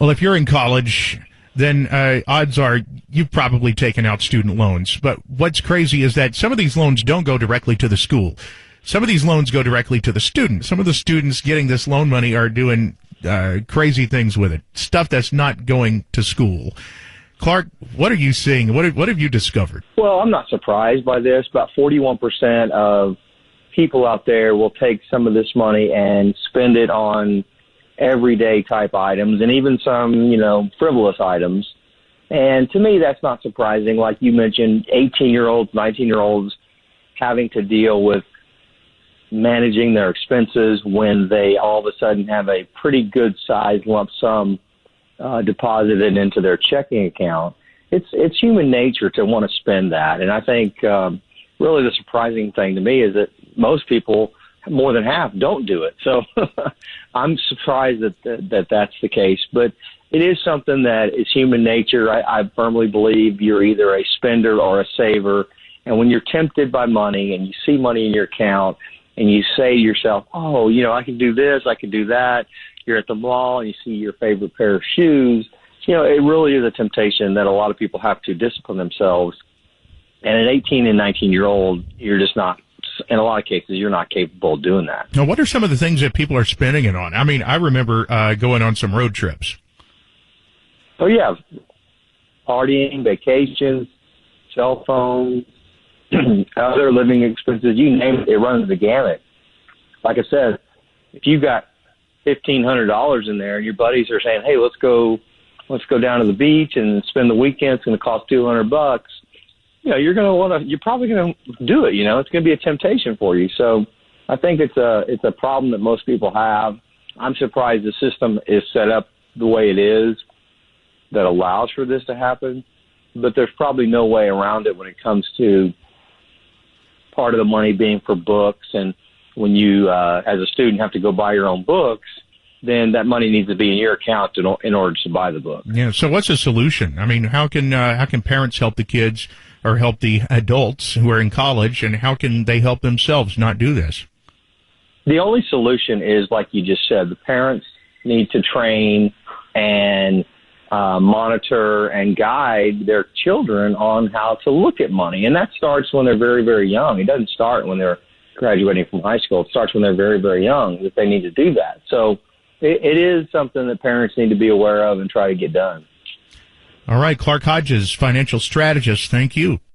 Well, if you're in college, then odds are you've probably taken out student loans. But what's crazy is that some of these loans don't go directly to the school. Some of these loans go directly to the student. Some of the students getting this loan money are doing crazy things with it, stuff that's not going to school. Clark, what are you seeing? What have you discovered? Well, I'm not surprised by this. About 41% of people out there will take some of this money and spend it on everyday type items and even some, frivolous items. And to me, that's not surprising. Like you mentioned, 18-year-olds, 19-year-olds having to deal with managing their expenses when they all of a sudden have a pretty good sized lump sum deposited into their checking account. It's human nature to want to spend that. And I think really the surprising thing to me is that most people, more than half, don't do it. So I'm surprised that that's the case. But it is something that is human nature. I firmly believe you're either a spender or a saver. And when you're tempted by money and you see money in your account and you say to yourself, oh, I can do this, I can do that. You're at the mall and you see your favorite pair of shoes. It really is a temptation that a lot of people have to discipline themselves. And an 18 and 19-year-old, you're just not, in a lot of cases, you're not capable of doing that. Now, what are some of the things that people are spending it on? I mean, I remember going on some road trips. Oh, yeah. Partying, vacations, cell phones, other living expenses, you name it, it runs the gamut. Like I said, if you've got $1,500 in there and your buddies are saying, hey, let's go down to the beach and spend the weekend, it's going to cost $200, you're probably going to do it. It's going to be a temptation for you. So I think it's a problem that most people have. I'm surprised the system is set up the way it is that allows for this to happen, but there's probably no way around it when it comes to part of the money being for books. And when you, as a student, have to go buy your own books, then that money needs to be in your account in order to buy the book. Yeah. So what's the solution? I mean, how can parents help the kids or help the adults who are in college, and how can they help themselves not do this? The only solution is, like you just said, the parents need to train and monitor and guide their children on how to look at money. And that starts when they're very, very young. It doesn't start when they're graduating from high school. It starts when they're very, very young that they need to do that. So it is something that parents need to be aware of and try to get done. All right, Clark Hodges, financial strategist, thank you.